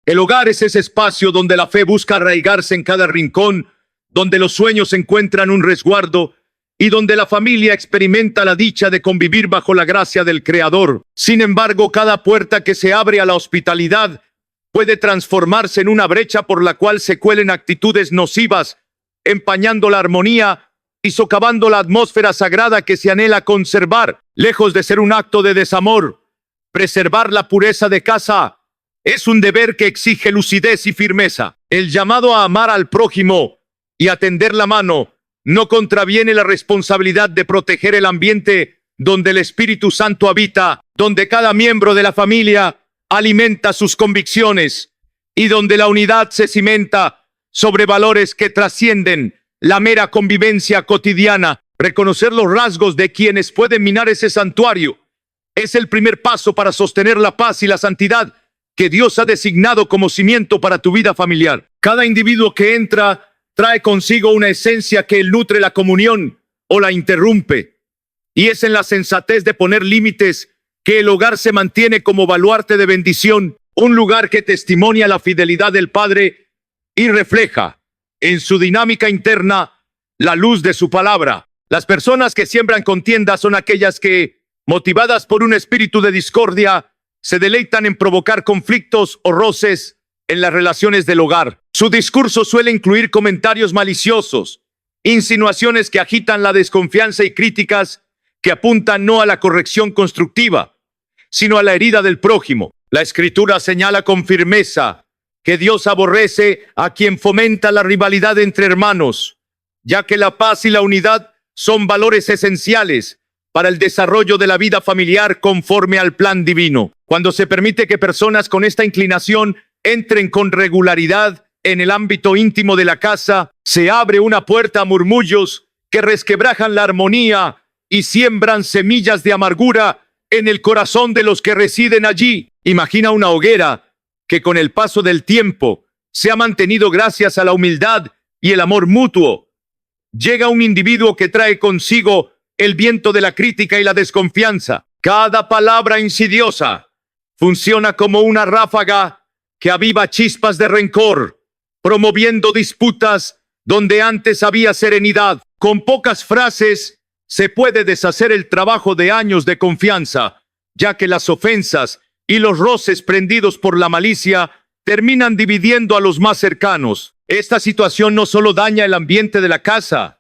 El hogar es ese espacio donde la fe busca arraigarse en cada rincón, donde los sueños encuentran un resguardo y donde la familia experimenta la dicha de convivir bajo la gracia del Creador. Sin embargo, cada puerta que se abre a la hospitalidad puede transformarse en una brecha por la cual se cuelen actitudes nocivas, empañando la armonía y socavando la atmósfera sagrada que se anhela conservar. Lejos de ser un acto de desamor, preservar la pureza de casa es un deber que exige lucidez y firmeza. El llamado a amar al prójimo y a tender la mano no contraviene la responsabilidad de proteger el ambiente donde el Espíritu Santo habita, donde cada miembro de la familia alimenta sus convicciones y donde la unidad se cimenta sobre valores que trascienden la mera convivencia cotidiana. Reconocer los rasgos de quienes pueden minar ese santuario es el primer paso para sostener la paz y la santidad que Dios ha designado como cimiento para tu vida familiar. Cada individuo que entra trae consigo una esencia que nutre la comunión o la interrumpe. Y es en la sensatez de poner límites que el hogar se mantiene como baluarte de bendición, un lugar que testimonia la fidelidad del Padre y refleja en su dinámica interna la luz de su palabra. Las personas que siembran contienda son aquellas que, motivadas por un espíritu de discordia, se deleitan en provocar conflictos o roces en las relaciones del hogar. Su discurso suele incluir comentarios maliciosos, insinuaciones que agitan la desconfianza y críticas que apuntan no a la corrección constructiva, sino a la herida del prójimo. La Escritura señala con firmeza que Dios aborrece a quien fomenta la rivalidad entre hermanos, ya que la paz y la unidad son valores esenciales para el desarrollo de la vida familiar conforme al plan divino. Cuando se permite que personas con esta inclinación entren con regularidad en el ámbito íntimo de la casa, se abre una puerta a murmullos que resquebrajan la armonía y siembran semillas de amargura en el corazón de los que residen allí. Imagina una hoguera que con el paso del tiempo se ha mantenido gracias a la humildad y el amor mutuo. Llega un individuo que trae consigo el viento de la crítica y la desconfianza. Cada palabra insidiosa funciona como una ráfaga que aviva chispas de rencor, promoviendo disputas donde antes había serenidad. Con pocas frases se puede deshacer el trabajo de años de confianza, ya que las ofensas y los roces prendidos por la malicia terminan dividiendo a los más cercanos. Esta situación no solo daña el ambiente de la casa,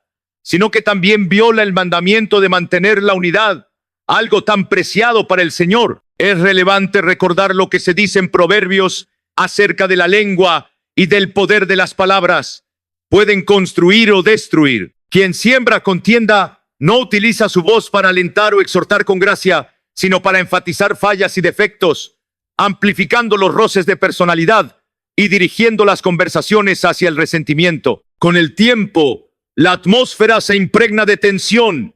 sino que también viola el mandamiento de mantener la unidad, algo tan preciado para el Señor. Es relevante recordar lo que se dice en Proverbios acerca de la lengua y del poder de las palabras. Pueden construir o destruir. Quien siembra contienda no utiliza su voz para alentar o exhortar con gracia, sino para enfatizar fallas y defectos, amplificando los roces de personalidad y dirigiendo las conversaciones hacia el resentimiento. Con el tiempo, la atmósfera se impregna de tensión,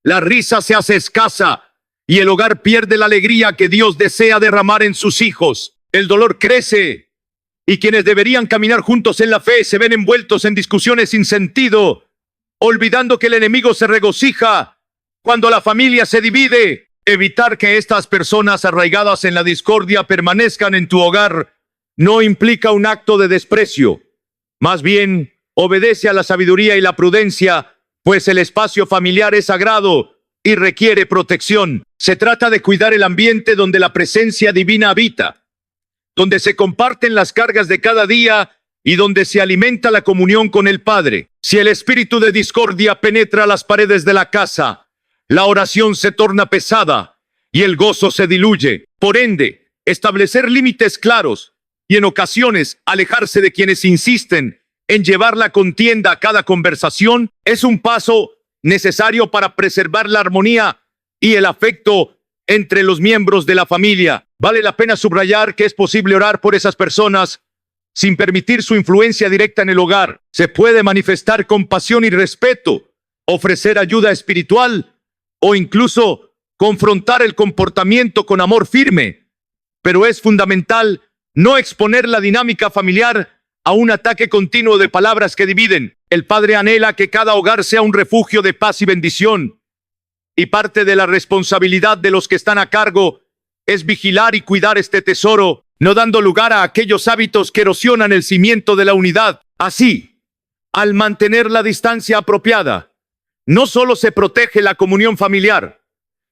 la risa se hace escasa y el hogar pierde la alegría que Dios desea derramar en sus hijos. El dolor crece y quienes deberían caminar juntos en la fe se ven envueltos en discusiones sin sentido, olvidando que el enemigo se regocija cuando la familia se divide. Evitar que estas personas arraigadas en la discordia permanezcan en tu hogar no implica un acto de desprecio. Más bien, obedece a la sabiduría y la prudencia, pues el espacio familiar es sagrado y requiere protección. Se trata de cuidar el ambiente donde la presencia divina habita, donde se comparten las cargas de cada día y donde se alimenta la comunión con el Padre. Si el espíritu de discordia penetra las paredes de la casa, la oración se torna pesada y el gozo se diluye. Por ende, establecer límites claros y en ocasiones alejarse de quienes insisten en llevar la contienda a cada conversación es un paso necesario para preservar la armonía y el afecto entre los miembros de la familia. Vale la pena subrayar que es posible orar por esas personas sin permitir su influencia directa en el hogar. Se puede manifestar compasión y respeto, ofrecer ayuda espiritual o incluso confrontar el comportamiento con amor firme. Pero es fundamental no exponer la dinámica familiar a un ataque continuo de palabras que dividen. El Padre anhela que cada hogar sea un refugio de paz y bendición. Y parte de la responsabilidad de los que están a cargo es vigilar y cuidar este tesoro. no dando lugar a aquellos hábitos que erosionan el cimiento de la unidad. Así, al mantener la distancia apropiada, no solo se protege la comunión familiar,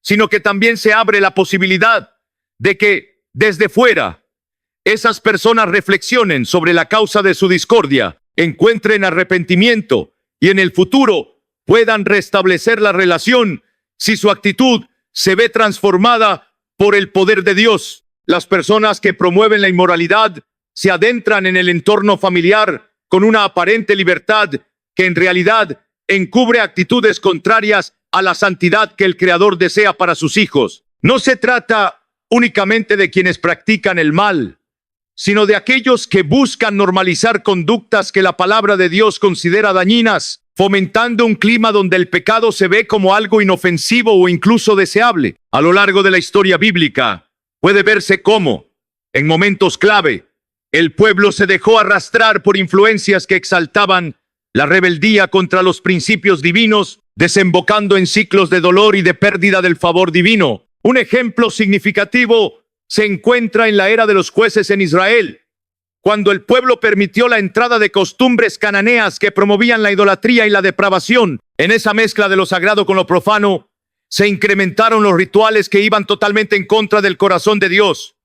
sino que también se abre la posibilidad de que, desde fuera, esas personas reflexionen sobre la causa de su discordia, encuentren arrepentimiento y en el futuro puedan restablecer la relación si su actitud se ve transformada por el poder de Dios. Las personas que promueven la inmoralidad se adentran en el entorno familiar con una aparente libertad que en realidad encubre actitudes contrarias a la santidad que el Creador desea para sus hijos. No se trata únicamente de quienes practican el mal, sino de aquellos que buscan normalizar conductas que la palabra de Dios considera dañinas, fomentando un clima donde el pecado se ve como algo inofensivo o incluso deseable. A lo largo de la historia bíblica, puede verse cómo, en momentos clave, el pueblo se dejó arrastrar por influencias que exaltaban la rebeldía contra los principios divinos, desembocando en ciclos de dolor y de pérdida del favor divino. Un ejemplo significativo se encuentra en la era de los jueces en Israel, cuando el pueblo permitió la entrada de costumbres cananeas que promovían la idolatría y la depravación. En esa mezcla de lo sagrado con lo profano, se incrementaron los rituales que iban totalmente en contra del corazón de Dios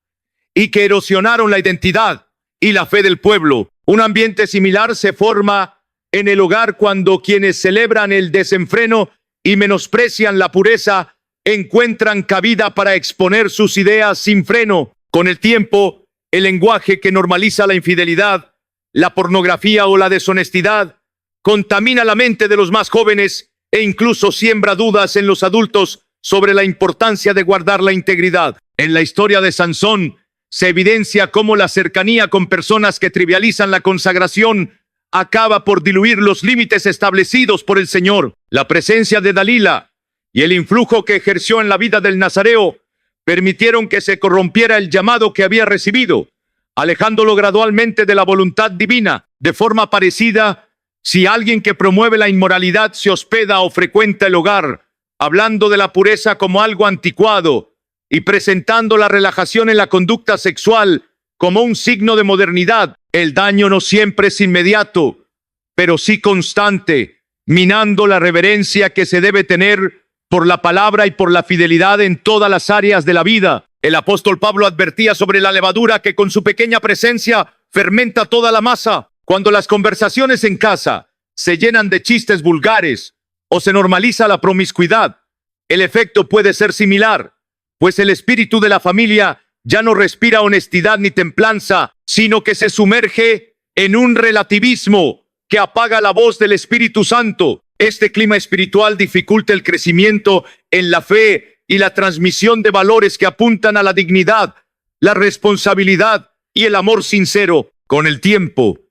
y que erosionaron la identidad y la fe del pueblo. Un ambiente similar se forma en el hogar cuando quienes celebran el desenfreno y menosprecian la pureza encuentran cabida para exponer sus ideas sin freno. Con el tiempo, el lenguaje que normaliza la infidelidad, la pornografía o la deshonestidad contamina la mente de los más jóvenes e incluso siembra dudas en los adultos sobre la importancia de guardar la integridad. En la historia de Sansón se evidencia cómo la cercanía con personas que trivializan la consagración acaba por diluir los límites establecidos por el Señor. La presencia de Dalila y el influjo que ejerció en la vida del nazareo permitieron que se corrompiera el llamado que había recibido, alejándolo gradualmente de la voluntad divina. De forma parecida, si alguien que promueve la inmoralidad se hospeda o frecuenta el hogar, hablando de la pureza como algo anticuado y presentando la relajación en la conducta sexual como un signo de modernidad, el daño no siempre es inmediato, pero sí constante, minando la reverencia que se debe tener por la palabra y por la fidelidad en todas las áreas de la vida. El apóstol Pablo advertía sobre la levadura que con su pequeña presencia fermenta toda la masa. Cuando las conversaciones en casa se llenan de chistes vulgares o se normaliza la promiscuidad, el efecto puede ser similar, pues el espíritu de la familia ya no respira honestidad ni templanza, sino que se sumerge en un relativismo que apaga la voz del Espíritu Santo. Este clima espiritual dificulta el crecimiento en la fe y la transmisión de valores que apuntan a la dignidad, la responsabilidad y el amor sincero. Con el tiempo,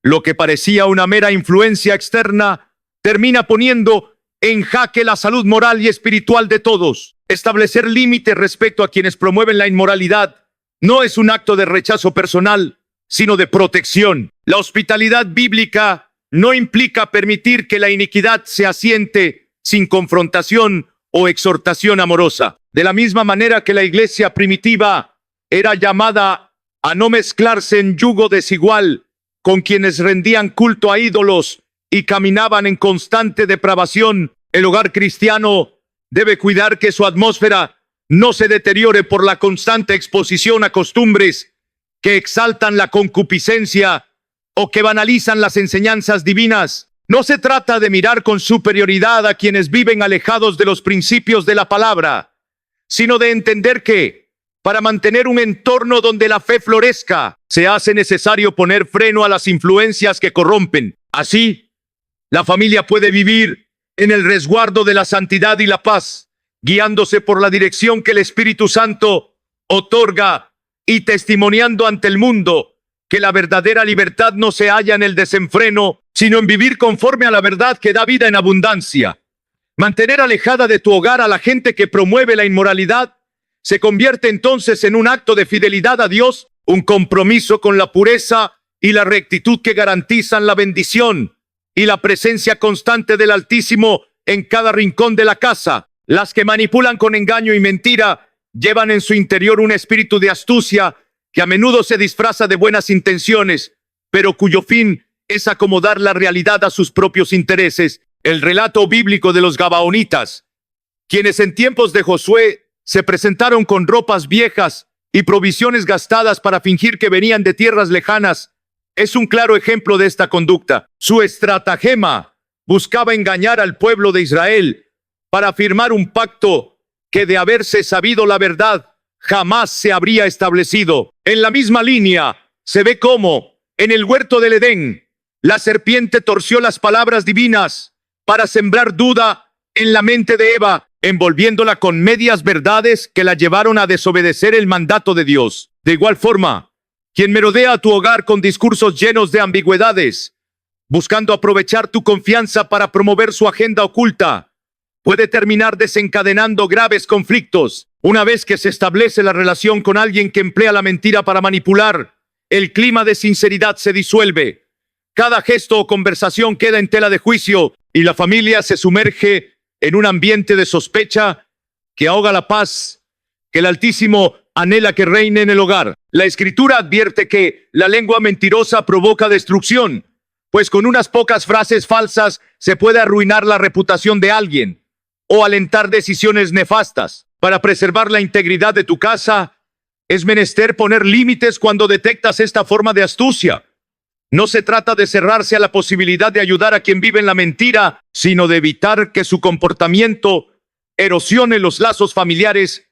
lo que parecía una mera influencia externa termina poniendo en jaque la salud moral y espiritual de todos. Establecer límites respecto a quienes promueven la inmoralidad no es un acto de rechazo personal, sino de protección. La hospitalidad bíblica no implica permitir que la iniquidad se asiente sin confrontación o exhortación amorosa. De la misma manera que la iglesia primitiva era llamada a no mezclarse en yugo desigual con quienes rendían culto a ídolos y caminaban en constante depravación, el hogar cristiano debe cuidar que su atmósfera no se deteriore por la constante exposición a costumbres que exaltan la concupiscencia o que banalizan las enseñanzas divinas. No se trata de mirar con superioridad a quienes viven alejados de los principios de la palabra, sino de entender que, para mantener un entorno donde la fe florezca, se hace necesario poner freno a las influencias que corrompen. Así, la familia puede vivir en el resguardo de la santidad y la paz, guiándose por la dirección que el Espíritu Santo otorga y testimoniando ante el mundo que la verdadera libertad no se halla en el desenfreno, sino en vivir conforme a la verdad que da vida en abundancia. Mantener alejada de tu hogar a la gente que promueve la inmoralidad se convierte entonces en un acto de fidelidad a Dios, un compromiso con la pureza y la rectitud que garantizan la bendición y la presencia constante del Altísimo en cada rincón de la casa. Las que manipulan con engaño y mentira llevan en su interior un espíritu de astucia que a menudo se disfraza de buenas intenciones, pero cuyo fin es acomodar la realidad a sus propios intereses. El relato bíblico de los gabaonitas, quienes en tiempos de Josué se presentaron con ropas viejas y provisiones gastadas para fingir que venían de tierras lejanas, es un claro ejemplo de esta conducta. Su estratagema buscaba engañar al pueblo de Israel para firmar un pacto que, de haberse sabido la verdad, jamás se habría establecido. En la misma línea se ve cómo, en el huerto del Edén, la serpiente torció las palabras divinas para sembrar duda en la mente de Eva, envolviéndola con medias verdades que la llevaron a desobedecer el mandato de Dios. De igual forma, quien merodea tu hogar con discursos llenos de ambigüedades, buscando aprovechar tu confianza para promover su agenda oculta, puede terminar desencadenando graves conflictos. Una vez que se establece la relación con alguien que emplea la mentira para manipular, el clima de sinceridad se disuelve. Cada gesto o conversación queda en tela de juicio y la familia se sumerge en un ambiente de sospecha que ahoga la paz que el Altísimo anhela que reine en el hogar. La Escritura advierte que la lengua mentirosa provoca destrucción, pues con unas pocas frases falsas se puede arruinar la reputación de alguien o alentar decisiones nefastas. Para preservar la integridad de tu casa, es menester poner límites cuando detectas esta forma de astucia. No se trata de cerrarse a la posibilidad de ayudar a quien vive en la mentira, sino de evitar que su comportamiento erosione los lazos familiares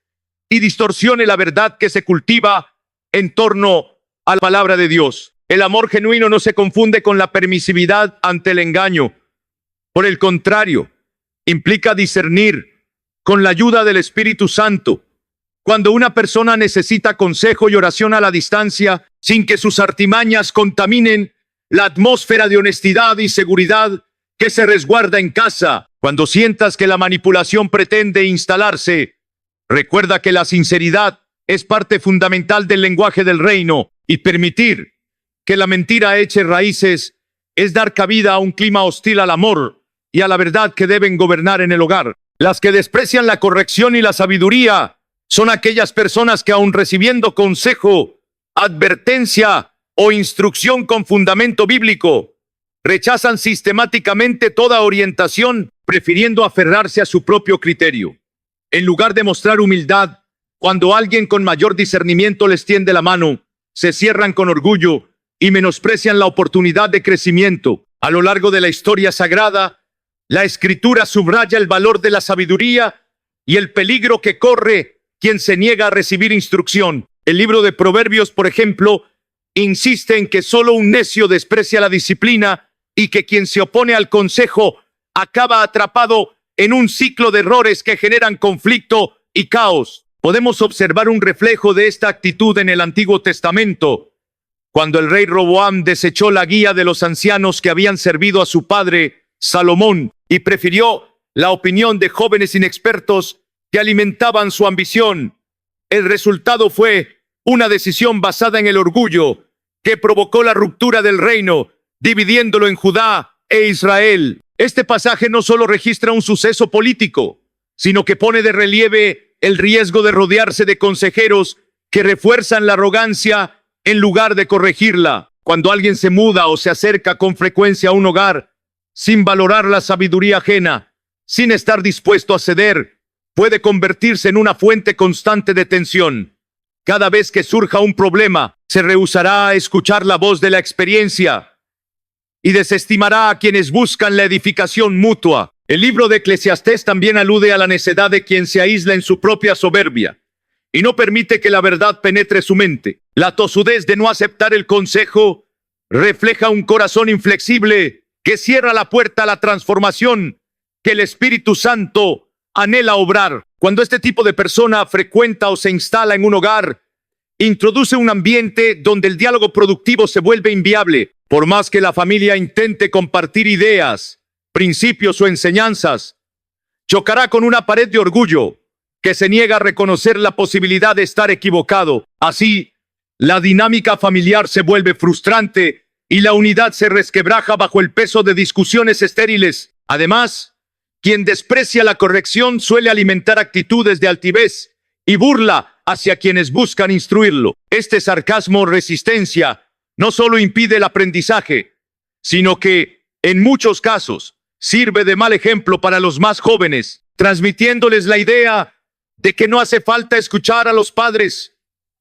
y distorsione la verdad que se cultiva en torno a la palabra de Dios. El amor genuino no se confunde con la permisividad ante el engaño. Por el contrario, implica discernir con la ayuda del Espíritu Santo. Cuando una persona necesita consejo y oración a la distancia, sin que sus artimañas contaminen la atmósfera de honestidad y seguridad que se resguarda en casa. Cuando sientas que la manipulación pretende instalarse, recuerda que la sinceridad es parte fundamental del lenguaje del reino, y permitir que la mentira eche raíces es dar cabida a un clima hostil al amor y a la verdad que deben gobernar en el hogar. Las que desprecian la corrección y la sabiduría son aquellas personas que, aun recibiendo consejo, advertencia o instrucción con fundamento bíblico, rechazan sistemáticamente toda orientación, prefiriendo aferrarse a su propio criterio. En lugar de mostrar humildad, cuando alguien con mayor discernimiento les tiende la mano, se cierran con orgullo y menosprecian la oportunidad de crecimiento. A lo largo de la historia sagrada, la Escritura subraya el valor de la sabiduría y el peligro que corre quien se niega a recibir instrucción. El libro de Proverbios, por ejemplo, insiste en que solo un necio desprecia la disciplina y que quien se opone al consejo acaba atrapado en un ciclo de errores que generan conflicto y caos. Podemos observar un reflejo de esta actitud en el Antiguo Testamento, cuando el rey Roboam desechó la guía de los ancianos que habían servido a su padre Salomón y prefirió la opinión de jóvenes inexpertos que alimentaban su ambición. El resultado fue una decisión basada en el orgullo que provocó la ruptura del reino, dividiéndolo en Judá e Israel. Este pasaje no solo registra un suceso político, sino que pone de relieve el riesgo de rodearse de consejeros que refuerzan la arrogancia en lugar de corregirla. Cuando alguien se muda o se acerca con frecuencia a un hogar sin valorar la sabiduría ajena, sin estar dispuesto a ceder, puede convertirse en una fuente constante de tensión. Cada vez que surja un problema, se rehusará a escuchar la voz de la experiencia y desestimará a quienes buscan la edificación mutua. El libro de Eclesiastés también alude a la necedad de quien se aísla en su propia soberbia y no permite que la verdad penetre su mente. La tosudez de no aceptar el consejo refleja un corazón inflexible que cierra la puerta a la transformación que el Espíritu Santo anhela obrar. Cuando este tipo de persona frecuenta o se instala en un hogar, introduce un ambiente donde el diálogo productivo se vuelve inviable. Por más que la familia intente compartir ideas, principios o enseñanzas, chocará con una pared de orgullo que se niega a reconocer la posibilidad de estar equivocado. Así, la dinámica familiar se vuelve frustrante y la unidad se resquebraja bajo el peso de discusiones estériles. Además, quien desprecia la corrección suele alimentar actitudes de altivez y burla hacia quienes buscan instruirlo. Este sarcasmo o resistencia no solo impide el aprendizaje, sino que, en muchos casos, sirve de mal ejemplo para los más jóvenes, transmitiéndoles la idea de que no hace falta escuchar a los padres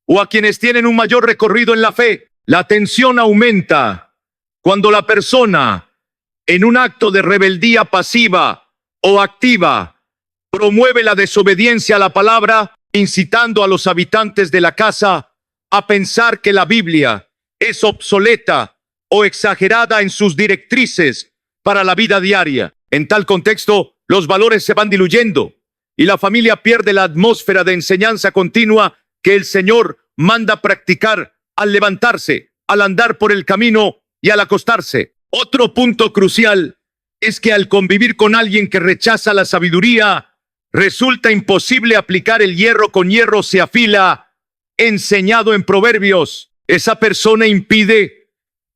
o a quienes tienen un mayor recorrido en la fe. La tensión aumenta cuando la persona, en un acto de rebeldía pasiva o activa, promueve la desobediencia a la palabra, incitando a los habitantes de la casa a pensar que la Biblia es obsoleta o exagerada en sus directrices para la vida diaria. En tal contexto, los valores se van diluyendo y la familia pierde la atmósfera de enseñanza continua que el Señor manda practicar al levantarse, al andar por el camino y al acostarse. Otro punto crucial es que al convivir con alguien que rechaza la sabiduría, resulta imposible aplicar el hierro con hierro se afila, enseñado en Proverbios. Esa persona impide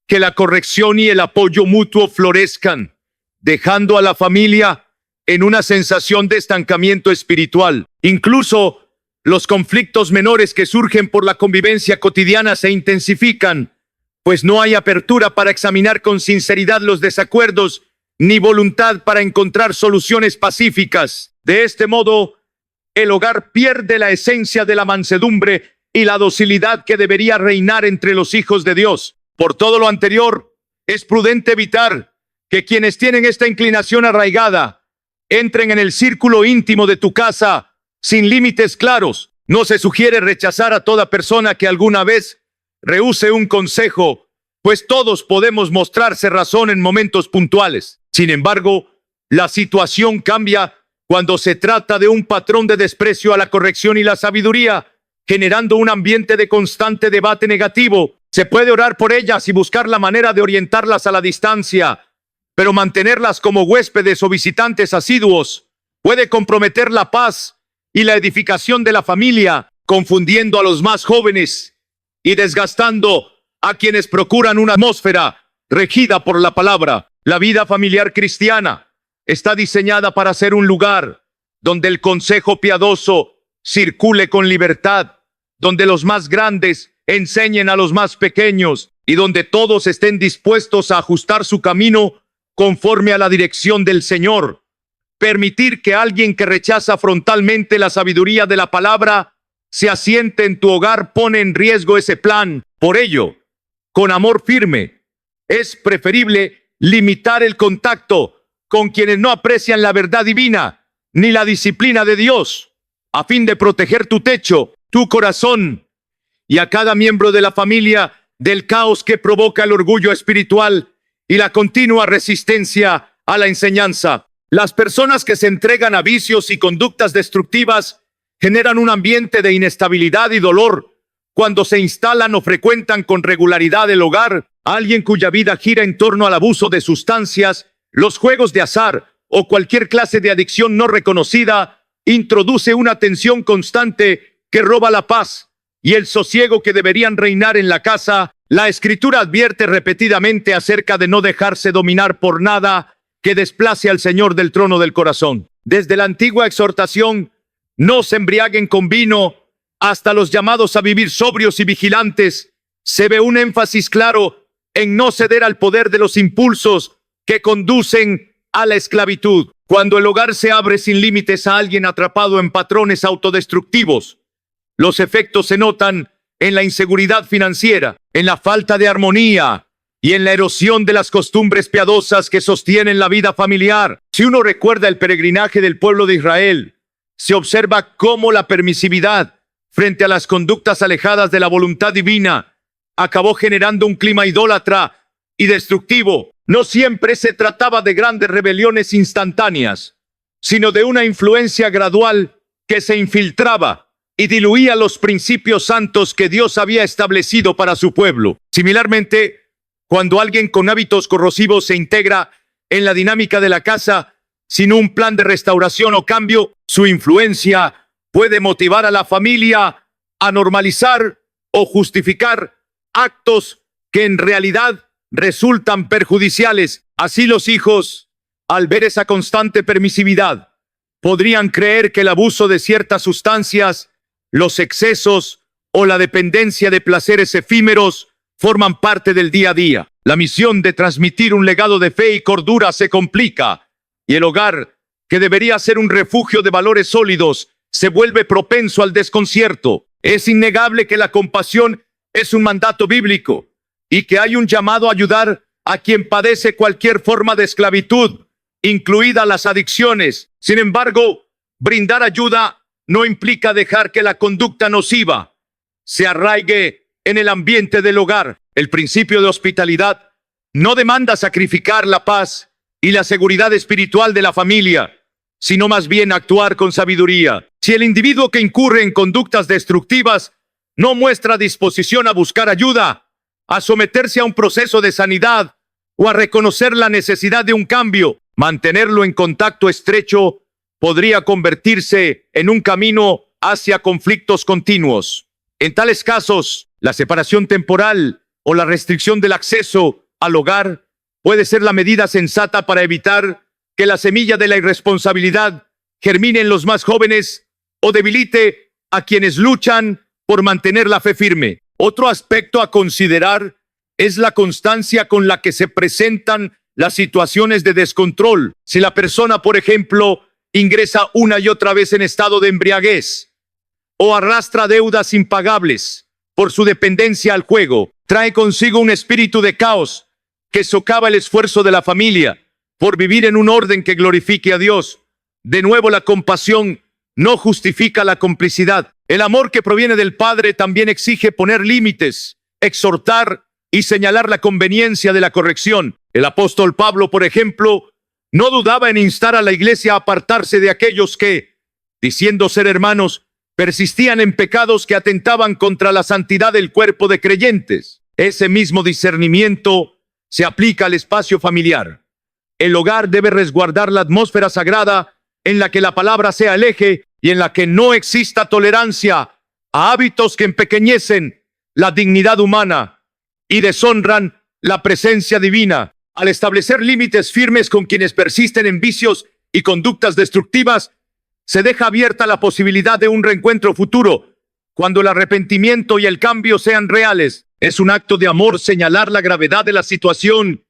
que la corrección y el apoyo mutuo florezcan, dejando a la familia en una sensación de estancamiento espiritual. Incluso los conflictos menores que surgen por la convivencia cotidiana se intensifican, pues no hay apertura para examinar con sinceridad los desacuerdos, ni voluntad para encontrar soluciones pacíficas. De este modo, el hogar pierde la esencia de la mansedumbre y la docilidad que debería reinar entre los hijos de Dios. Por todo lo anterior, es prudente evitar que quienes tienen esta inclinación arraigada entren en el círculo íntimo de tu casa sin límites claros. No se sugiere rechazar a toda persona que alguna vez rehúse un consejo, pues todos podemos mostrarse razón en momentos puntuales. Sin embargo, la situación cambia cuando se trata de un patrón de desprecio a la corrección y la sabiduría, generando un ambiente de constante debate negativo. Se puede orar por ellas y buscar la manera de orientarlas a la distancia, pero mantenerlas como huéspedes o visitantes asiduos puede comprometer la paz y la edificación de la familia, confundiendo a los más jóvenes y desgastando a quienes procuran una atmósfera regida por la palabra. La vida familiar cristiana está diseñada para ser un lugar donde el consejo piadoso circule con libertad, donde los más grandes enseñen a los más pequeños y donde todos estén dispuestos a ajustar su camino conforme a la dirección del Señor. Permitir que alguien que rechaza frontalmente la sabiduría de la palabra se asiente en tu hogar pone en riesgo ese plan. Por ello, con amor firme, es preferible limitar el contacto con quienes no aprecian la verdad divina ni la disciplina de Dios, a fin de proteger tu techo, tu corazón y a cada miembro de la familia del caos que provoca el orgullo espiritual y la continua resistencia a la enseñanza. Las personas que se entregan a vicios y conductas destructivas generan un ambiente de inestabilidad y dolor cuando se instalan o frecuentan con regularidad el hogar. Alguien cuya vida gira en torno al abuso de sustancias, los juegos de azar o cualquier clase de adicción no reconocida introduce una tensión constante que roba la paz y el sosiego que deberían reinar en la casa. La Escritura advierte repetidamente acerca de no dejarse dominar por nada que desplace al Señor del trono del corazón. Desde la antigua exhortación, no se embriaguen con vino, hasta los llamados a vivir sobrios y vigilantes, se ve un énfasis claro en no ceder al poder de los impulsos que conducen a la esclavitud. Cuando el hogar se abre sin límites a alguien atrapado en patrones autodestructivos, los efectos se notan en la inseguridad financiera, en la falta de armonía y en la erosión de las costumbres piadosas que sostienen la vida familiar. Si uno recuerda el peregrinaje del pueblo de Israel, se observa cómo la permisividad frente a las conductas alejadas de la voluntad divina acabó generando un clima idólatra y destructivo. No siempre se trataba de grandes rebeliones instantáneas, sino de una influencia gradual que se infiltraba y diluía los principios santos que Dios había establecido para su pueblo. Similarmente, cuando alguien con hábitos corrosivos se integra en la dinámica de la casa sin un plan de restauración o cambio, su influencia puede motivar a la familia a normalizar o justificar actos que en realidad resultan perjudiciales. Así los hijos, al ver esa constante permisividad, podrían creer que el abuso de ciertas sustancias los excesos o la dependencia de placeres efímeros forman parte del día a día. La misión de transmitir un legado de fe y cordura se complica, y el hogar, que debería ser un refugio de valores sólidos, se vuelve propenso al desconcierto. Es innegable que la compasión es un mandato bíblico y que hay un llamado a ayudar a quien padece cualquier forma de esclavitud, incluidas las adicciones. Sin embargo, brindar ayuda no implica dejar que la conducta nociva se arraigue en el ambiente del hogar. El principio de hospitalidad no demanda sacrificar la paz y la seguridad espiritual de la familia, sino más bien actuar con sabiduría. Si el individuo que incurre en conductas destructivas no muestra disposición a buscar ayuda, a someterse a un proceso de sanidad o a reconocer la necesidad de un cambio, mantenerlo en contacto estrecho podría convertirse en un camino hacia conflictos continuos. En tales casos, la separación temporal o la restricción del acceso al hogar puede ser la medida sensata para evitar que la semilla de la irresponsabilidad germine en los más jóvenes o debilite a quienes luchan por mantener la fe firme. Otro aspecto a considerar es la constancia con la que se presentan las situaciones de descontrol. Si la persona, por ejemplo, ingresa una y otra vez en estado de embriaguez o arrastra deudas impagables por su dependencia al juego, trae consigo un espíritu de caos que socava el esfuerzo de la familia por vivir en un orden que glorifique a Dios. De nuevo, la compasión no justifica la complicidad. El amor que proviene del Padre también exige poner límites, exhortar y señalar la conveniencia de la corrección. El apóstol Pablo, por ejemplo, no dudaba en instar a la iglesia a apartarse de aquellos que, diciendo ser hermanos, persistían en pecados que atentaban contra la santidad del cuerpo de creyentes. Ese mismo discernimiento se aplica al espacio familiar. El hogar debe resguardar la atmósfera sagrada en la que la palabra sea el eje y en la que no exista tolerancia a hábitos que empequeñecen la dignidad humana y deshonran la presencia divina. Al establecer límites firmes con quienes persisten en vicios y conductas destructivas, se deja abierta la posibilidad de un reencuentro futuro, cuando el arrepentimiento y el cambio sean reales. Es un acto de amor señalar la gravedad de la situación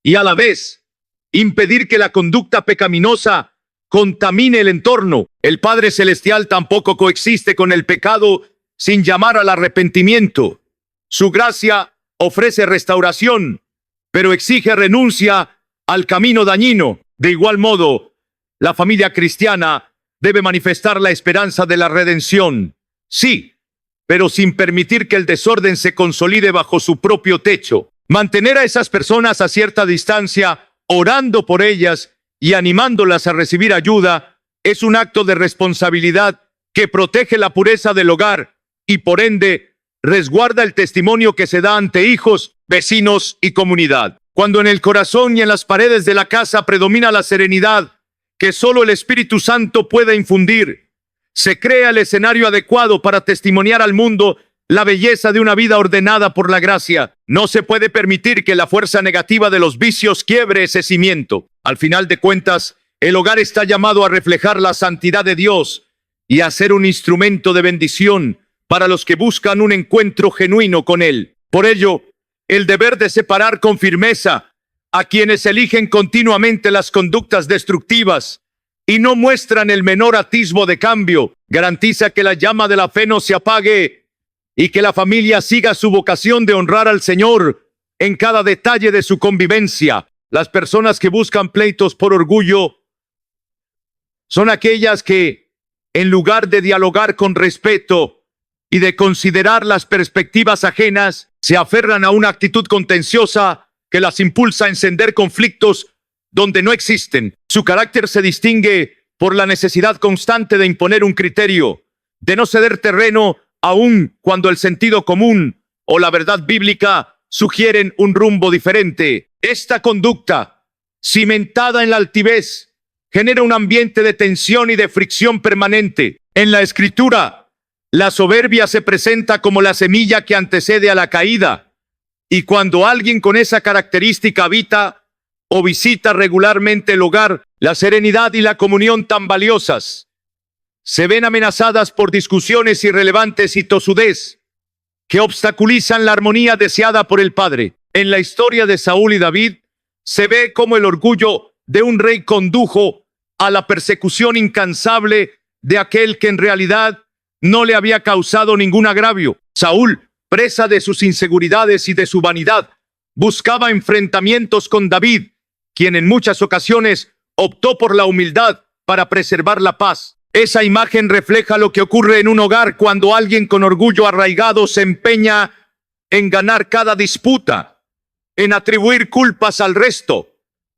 y a la vez impedir que la conducta pecaminosa contamine el entorno. El Padre Celestial tampoco coexiste con el pecado sin llamar al arrepentimiento. Su gracia ofrece restauración, pero exige renuncia al camino dañino. De igual modo, la familia cristiana debe manifestar la esperanza de la redención. Sí, pero sin permitir que el desorden se consolide bajo su propio techo. Mantener a esas personas a cierta distancia, orando por ellas y animándolas a recibir ayuda, es un acto de responsabilidad que protege la pureza del hogar y, por ende, resguarda el testimonio que se da ante hijos, vecinos y comunidad. Cuando en el corazón y en las paredes de la casa predomina la serenidad que solo el Espíritu Santo puede infundir, se crea el escenario adecuado para testimoniar al mundo la belleza de una vida ordenada por la gracia. No se puede permitir que la fuerza negativa de los vicios quiebre ese cimiento. Al final de cuentas, el hogar está llamado a reflejar la santidad de Dios y a ser un instrumento de bendición para los que buscan un encuentro genuino con Él. Por ello, el deber de separar con firmeza a quienes eligen continuamente las conductas destructivas y no muestran el menor atisbo de cambio, garantiza que la llama de la fe no se apague y que la familia siga su vocación de honrar al Señor en cada detalle de su convivencia. Las personas que buscan pleitos por orgullo son aquellas que, en lugar de dialogar con respeto y de considerar las perspectivas ajenas, se aferran a una actitud contenciosa que las impulsa a encender conflictos donde no existen. Su carácter se distingue por la necesidad constante de imponer un criterio, de no ceder terreno aun cuando el sentido común o la verdad bíblica sugieren un rumbo diferente. Esta conducta, cimentada en la altivez, genera un ambiente de tensión y de fricción permanente. En la Escritura, la soberbia se presenta como la semilla que antecede a la caída, y cuando alguien con esa característica habita o visita regularmente el hogar, la serenidad y la comunión tan valiosas se ven amenazadas por discusiones irrelevantes y tosudez que obstaculizan la armonía deseada por el padre. En la historia de Saúl y David, se ve cómo el orgullo de un rey condujo a la persecución incansable de aquel que en realidad no le había causado ningún agravio. Saúl, presa de sus inseguridades y de su vanidad, buscaba enfrentamientos con David, quien en muchas ocasiones optó por la humildad para preservar la paz. Esa imagen refleja lo que ocurre en un hogar cuando alguien con orgullo arraigado se empeña en ganar cada disputa, en atribuir culpas al resto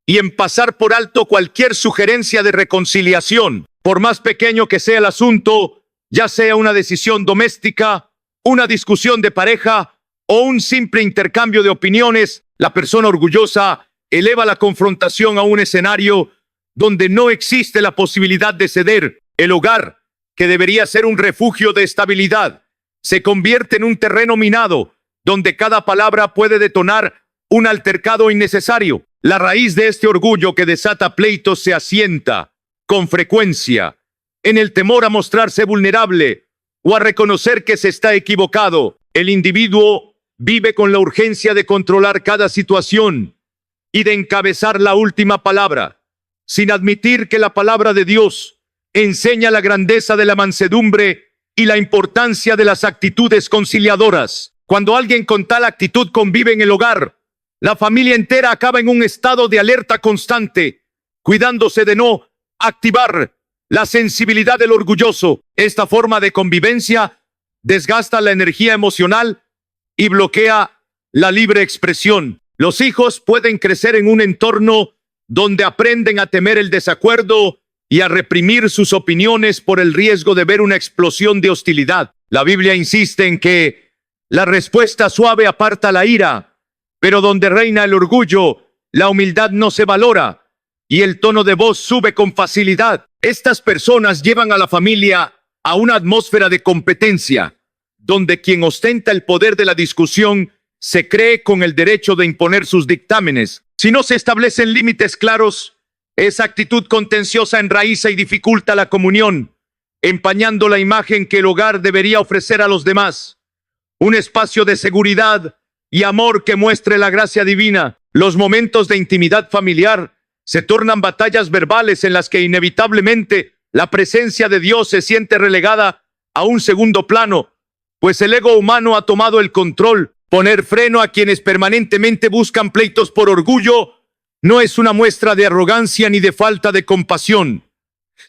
y en pasar por alto cualquier sugerencia de reconciliación. Por más pequeño que sea el asunto, ya sea una decisión doméstica, una discusión de pareja o un simple intercambio de opiniones, la persona orgullosa eleva la confrontación a un escenario donde no existe la posibilidad de ceder. El hogar, que debería ser un refugio de estabilidad, se convierte en un terreno minado, donde cada palabra puede detonar un altercado innecesario. La raíz de este orgullo que desata pleitos se asienta, con frecuencia, en el temor a mostrarse vulnerable o a reconocer que se está equivocado. El individuo vive con la urgencia de controlar cada situación y de encabezar la última palabra, sin admitir que la palabra de Dios enseña la grandeza de la mansedumbre y la importancia de las actitudes conciliadoras. Cuando alguien con tal actitud convive en el hogar, la familia entera acaba en un estado de alerta constante, cuidándose de no activar la sensibilidad del orgulloso. Esta forma de convivencia desgasta la energía emocional y bloquea la libre expresión. Los hijos pueden crecer en un entorno donde aprenden a temer el desacuerdo y a reprimir sus opiniones por el riesgo de ver una explosión de hostilidad. La Biblia insiste en que la respuesta suave aparta la ira, pero donde reina el orgullo, la humildad no se valora y el tono de voz sube con facilidad. Estas personas llevan a la familia a una atmósfera de competencia, donde quien ostenta el poder de la discusión se cree con el derecho de imponer sus dictámenes. Si no se establecen límites claros, esa actitud contenciosa enraiza y dificulta la comunión, empañando la imagen que el hogar debería ofrecer a los demás. Un espacio de seguridad y amor que muestre la gracia divina. Los momentos de intimidad familiar se tornan batallas verbales en las que inevitablemente la presencia de Dios se siente relegada a un segundo plano, pues el ego humano ha tomado el control. Poner freno a quienes permanentemente buscan pleitos por orgullo no es una muestra de arrogancia ni de falta de compasión,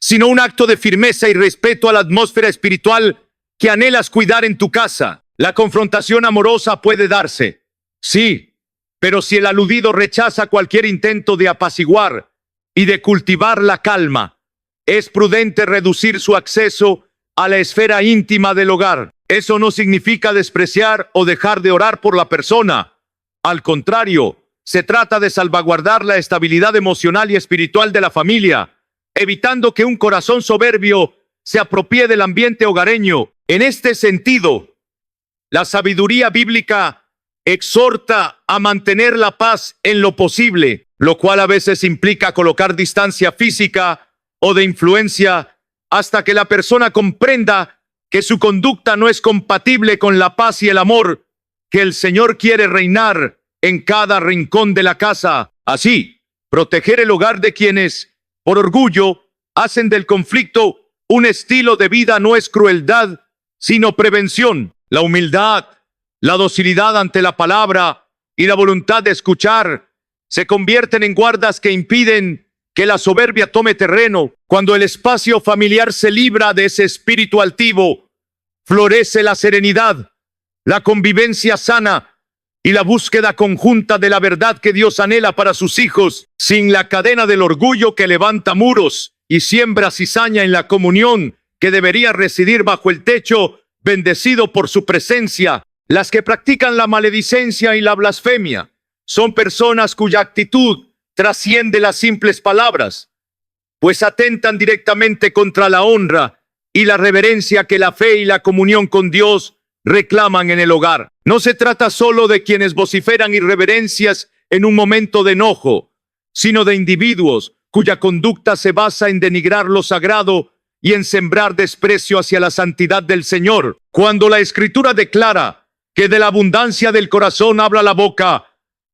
sino un acto de firmeza y respeto a la atmósfera espiritual que anhelas cuidar en tu casa. La confrontación amorosa puede darse, sí, pero si el aludido rechaza cualquier intento de apaciguar y de cultivar la calma, es prudente reducir su acceso a la esfera íntima del hogar. Eso no significa despreciar o dejar de orar por la persona. Al contrario, se trata de salvaguardar la estabilidad emocional y espiritual de la familia, evitando que un corazón soberbio se apropie del ambiente hogareño. En este sentido, la sabiduría bíblica exhorta a mantener la paz en lo posible, lo cual a veces implica colocar distancia física o de influencia hasta que la persona comprenda que su conducta no es compatible con la paz y el amor que el Señor quiere reinar en cada rincón de la casa. Así, proteger el hogar de quienes, por orgullo, hacen del conflicto un estilo de vida no es crueldad, sino prevención. La humildad, la docilidad ante la palabra y la voluntad de escuchar se convierten en guardas que impiden que la soberbia tome terreno. Cuando el espacio familiar se libra de ese espíritu altivo, florece la serenidad, la convivencia sana y la búsqueda conjunta de la verdad que Dios anhela para sus hijos, sin la cadena del orgullo que levanta muros y siembra cizaña en la comunión que debería residir bajo el techo, bendecido por su presencia. Las que practican la maledicencia y la blasfemia son personas cuya actitud trasciende las simples palabras, pues atentan directamente contra la honra y la reverencia que la fe y la comunión con Dios reclaman en el hogar. No se trata solo de quienes vociferan irreverencias en un momento de enojo, sino de individuos cuya conducta se basa en denigrar lo sagrado y en sembrar desprecio hacia la santidad del Señor. Cuando la Escritura declara que de la abundancia del corazón habla la boca,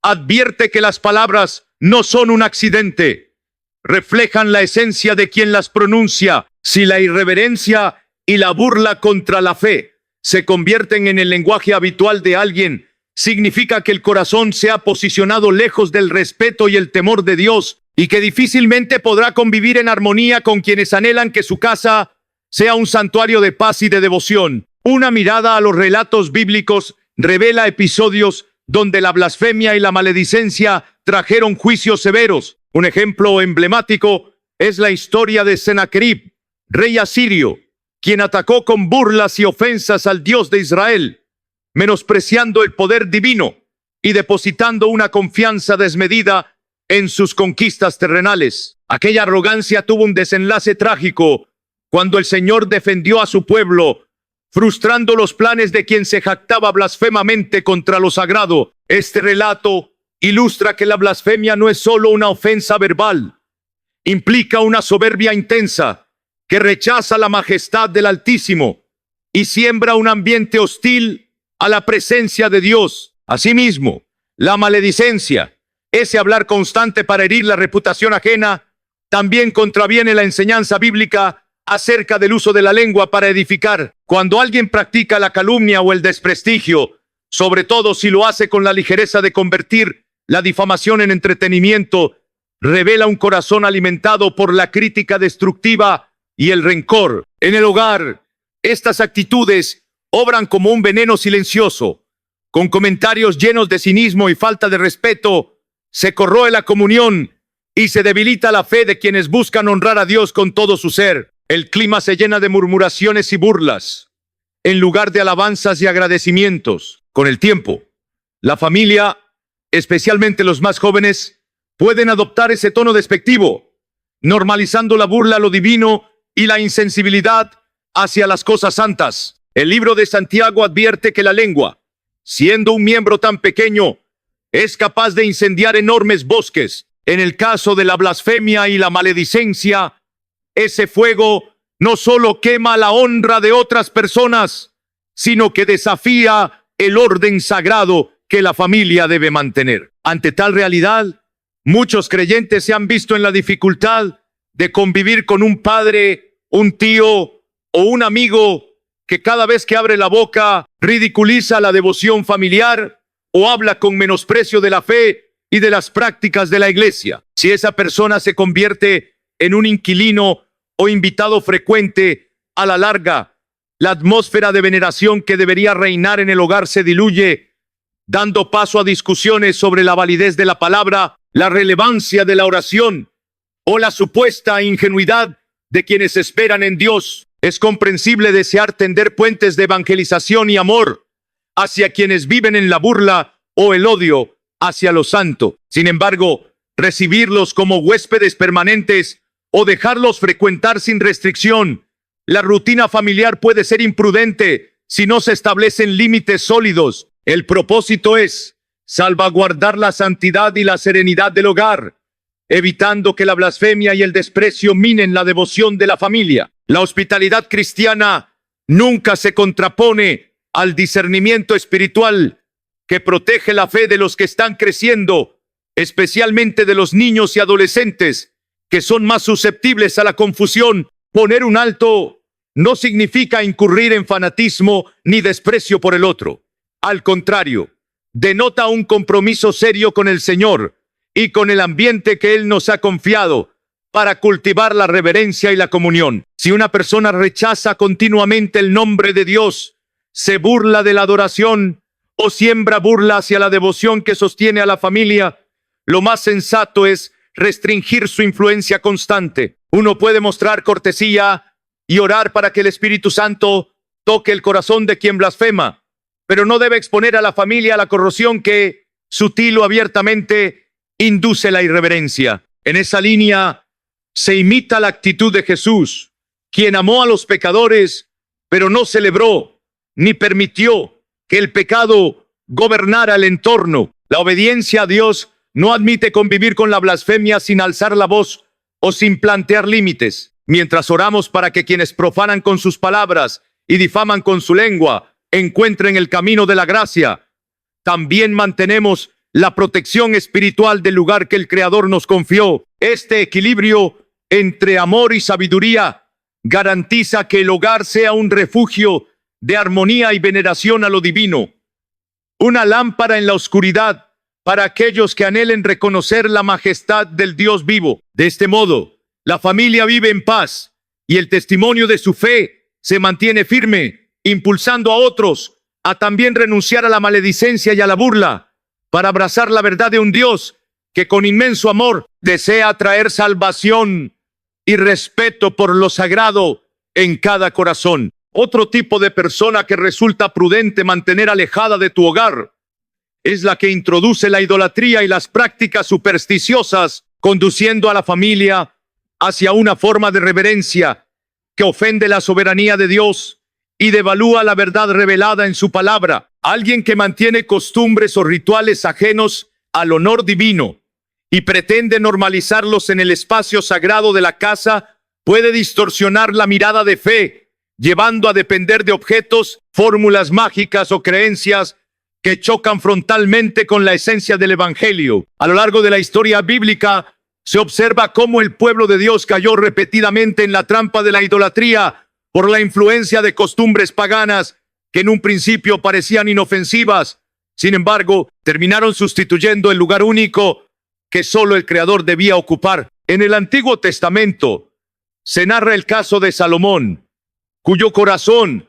advierte que las palabras no son un accidente, reflejan la esencia de quien las pronuncia. Si la irreverencia y la burla contra la fe se convierten en el lenguaje habitual de alguien, significa que el corazón se ha posicionado lejos del respeto y el temor de Dios, y que difícilmente podrá convivir en armonía con quienes anhelan que su casa sea un santuario de paz y de devoción. Una mirada a los relatos bíblicos revela episodios donde la blasfemia y la maledicencia trajeron juicios severos. Un ejemplo emblemático es la historia de Sennacherib, rey asirio, quien atacó con burlas y ofensas al Dios de Israel, menospreciando el poder divino y depositando una confianza desmedida en sus conquistas terrenales. Aquella arrogancia tuvo un desenlace trágico cuando el Señor defendió a su pueblo, frustrando los planes de quien se jactaba blasfemamente contra lo sagrado. Este relato ilustra que la blasfemia no es solo una ofensa verbal, implica una soberbia intensa que rechaza la majestad del Altísimo y siembra un ambiente hostil a la presencia de Dios. Asimismo, la maledicencia, ese hablar constante para herir la reputación ajena, también contraviene la enseñanza bíblica acerca del uso de la lengua para edificar. Cuando alguien practica la calumnia o el desprestigio, sobre todo si lo hace con la ligereza de convertir la difamación en entretenimiento, revela un corazón alimentado por la crítica destructiva y el rencor. En el hogar, estas actitudes obran como un veneno silencioso. Con comentarios llenos de cinismo y falta de respeto, se corroe la comunión y se debilita la fe de quienes buscan honrar a Dios con todo su ser. El clima se llena de murmuraciones y burlas, en lugar de alabanzas y agradecimientos. Con el tiempo, la familia, especialmente los más jóvenes, pueden adoptar ese tono despectivo, normalizando la burla a lo divino y la insensibilidad hacia las cosas santas. El libro de Santiago advierte que la lengua, siendo un miembro tan pequeño, es capaz de incendiar enormes bosques. En el caso de la blasfemia y la maledicencia, ese fuego no solo quema la honra de otras personas, sino que desafía el orden sagrado que la familia debe mantener. Ante tal realidad, muchos creyentes se han visto en la dificultad de convivir con un padre, un tío o un amigo que cada vez que abre la boca ridiculiza la devoción familiar o habla con menosprecio de la fe y de las prácticas de la iglesia. Si esa persona se convierte en un inquilino o invitado frecuente, a la larga, la atmósfera de veneración que debería reinar en el hogar se diluye, dando paso a discusiones sobre la validez de la palabra, la relevancia de la oración o la supuesta ingenuidad de quienes esperan en Dios. Es comprensible desear tender puentes de evangelización y amor hacia quienes viven en la burla o el odio hacia lo santo. Sin embargo, recibirlos como huéspedes permanentes o dejarlos frecuentar sin restricción, la rutina familiar puede ser imprudente si no se establecen límites sólidos. El propósito es salvaguardar la santidad y la serenidad del hogar, evitando que la blasfemia y el desprecio minen la devoción de la familia. La hospitalidad cristiana nunca se contrapone al discernimiento espiritual que protege la fe de los que están creciendo, especialmente de los niños y adolescentes, que son más susceptibles a la confusión. Poner un alto no significa incurrir en fanatismo ni desprecio por el otro. Al contrario, denota un compromiso serio con el Señor y con el ambiente que Él nos ha confiado para cultivar la reverencia y la comunión. Si una persona rechaza continuamente el nombre de Dios, se burla de la adoración o siembra burla hacia la devoción que sostiene a la familia, lo más sensato es restringir su influencia constante. Uno puede mostrar cortesía y orar para que el Espíritu Santo toque el corazón de quien blasfema, pero no debe exponer a la familia a la corrosión que, sutil o abiertamente, induce la irreverencia. En esa línea se imita la actitud de Jesús, quien amó a los pecadores, pero no celebró ni permitió que el pecado gobernara el entorno. La obediencia a Dios no admite convivir con la blasfemia sin alzar la voz o sin plantear límites. mientras oramos para que quienes profanan con sus palabras y difaman con su lengua encuentren el camino de la gracia, también mantenemos la protección espiritual del lugar que el Creador nos confió. Este equilibrio entre amor y sabiduría garantiza que el hogar sea un refugio de armonía y veneración a lo divino, una lámpara en la oscuridad para aquellos que anhelen reconocer la majestad del Dios vivo. De este modo, la familia vive en paz y el testimonio de su fe se mantiene firme, impulsando a otros a también renunciar a la maledicencia y a la burla para abrazar la verdad de un Dios que con inmenso amor desea traer salvación y respeto por lo sagrado en cada corazón. Otro tipo de persona que resulta prudente mantener alejada de tu hogar es la que introduce la idolatría y las prácticas supersticiosas, conduciendo a la familia hacia una forma de reverencia que ofende la soberanía de Dios y devalúa la verdad revelada en su palabra. Alguien que mantiene costumbres o rituales ajenos al honor divino y pretende normalizarlos en el espacio sagrado de la casa puede distorsionar la mirada de fe, llevando a depender de objetos, fórmulas mágicas o creencias que chocan frontalmente con la esencia del Evangelio. A lo largo de la historia bíblica se observa cómo el pueblo de Dios cayó repetidamente en la trampa de la idolatría por la influencia de costumbres paganas que en un principio parecían inofensivas. Sin embargo, terminaron sustituyendo el lugar único que solo el Creador debía ocupar. En el Antiguo Testamento se narra el caso de Salomón, cuyo corazón,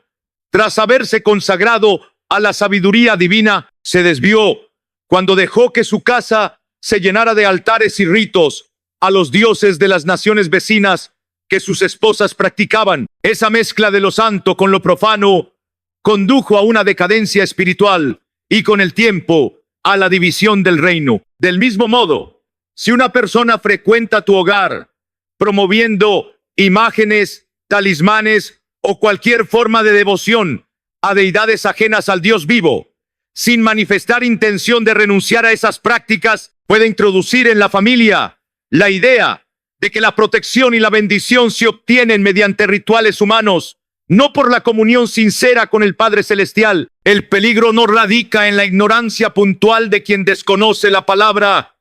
tras haberse consagrado a la sabiduría divina, se desvió cuando dejó que su casa se llenara de altares y ritos a los dioses de las naciones vecinas que sus esposas practicaban. Esa mezcla de lo santo con lo profano condujo a una decadencia espiritual y con el tiempo a la división del reino. Del mismo modo, si una persona frecuenta tu hogar promoviendo imágenes, talismanes o cualquier forma de devoción a deidades ajenas al Dios vivo, sin manifestar intención de renunciar a esas prácticas, puede introducir en la familia la idea de que la protección y la bendición se obtienen mediante rituales humanos, no por la comunión sincera con el Padre Celestial. El peligro no radica en la ignorancia puntual de quien desconoce la palabra,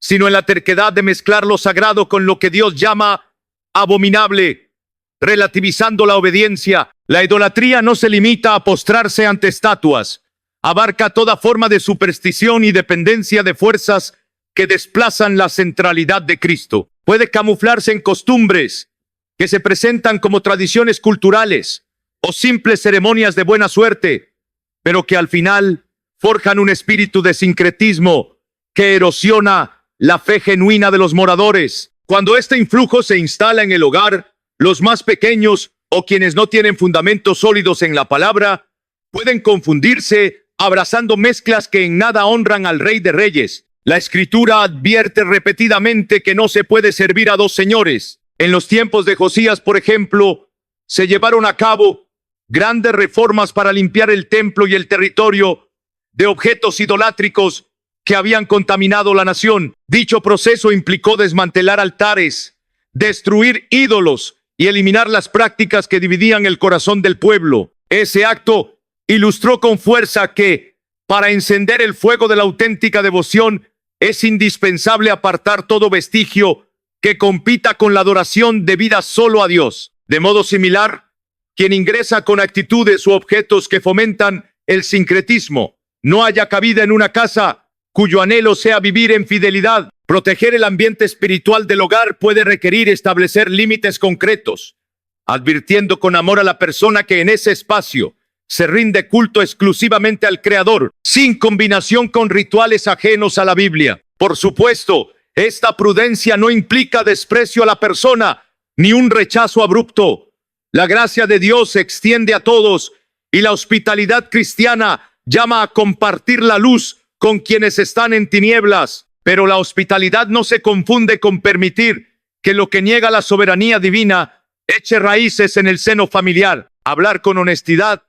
sino en la terquedad de mezclar lo sagrado con lo que Dios llama abominable, relativizando la obediencia. La idolatría no se limita a postrarse ante estatuas, abarca toda forma de superstición y dependencia de fuerzas que desplazan la centralidad de Cristo. Puede camuflarse en costumbres que se presentan como tradiciones culturales o simples ceremonias de buena suerte, pero que al final forjan un espíritu de sincretismo que erosiona la fe genuina de los moradores. Cuando este influjo se instala en el hogar, los más pequeños o quienes no tienen fundamentos sólidos en la palabra pueden confundirse abrazando mezclas que en nada honran al Rey de Reyes. La Escritura advierte repetidamente que no se puede servir a dos señores. En los tiempos de Josías, por ejemplo, se llevaron a cabo grandes reformas para limpiar el templo y el territorio de objetos idolátricos que habían contaminado la nación. Dicho proceso implicó desmantelar altares, destruir ídolos y eliminar las prácticas que dividían el corazón del pueblo. Ese acto ilustró con fuerza que, para encender el fuego de la auténtica devoción, es indispensable apartar todo vestigio que compita con la adoración debida solo a Dios. De modo similar, quien ingresa con actitudes u objetos que fomentan el sincretismo no haya cabida en una casa cuyo anhelo sea vivir en fidelidad. Proteger el ambiente espiritual del hogar puede requerir establecer límites concretos, advirtiendo con amor a la persona que en ese espacio se rinde culto exclusivamente al Creador, sin combinación con rituales ajenos a la Biblia. Por supuesto, esta prudencia no implica desprecio a la persona, ni un rechazo abrupto. La gracia de Dios se extiende a todos, y la hospitalidad cristiana llama a compartir la luz con quienes están en tinieblas. Pero la hospitalidad no se confunde con permitir que lo que niega la soberanía divina eche raíces en el seno familiar. Hablar con honestidad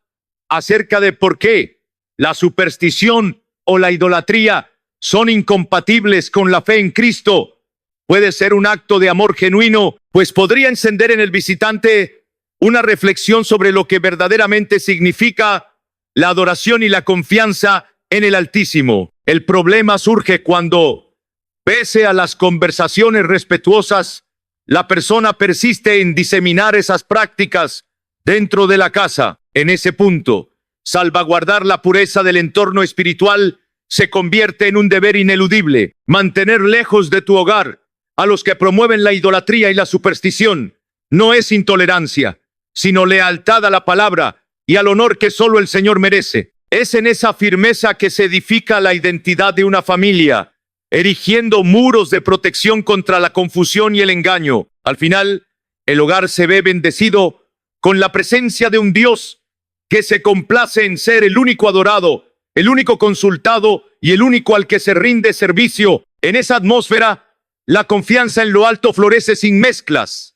acerca de por qué la superstición o la idolatría son incompatibles con la fe en Cristo puede ser un acto de amor genuino, pues podría encender en el visitante una reflexión sobre lo que verdaderamente significa la adoración y la confianza en el Altísimo. El problema surge cuando, pese a las conversaciones respetuosas, la persona persiste en diseminar esas prácticas dentro de la casa. En ese punto, salvaguardar la pureza del entorno espiritual se convierte en un deber ineludible. Mantener lejos de tu hogar a los que promueven la idolatría y la superstición no es intolerancia, sino lealtad a la palabra y al honor que solo el Señor merece. Es en esa firmeza que se edifica la identidad de una familia, erigiendo muros de protección contra la confusión y el engaño. Al final, el hogar se ve bendecido con la presencia de un Dios que se complace en ser el único adorado, el único consultado y el único al que se rinde servicio. En esa atmósfera, la confianza en lo alto florece sin mezclas,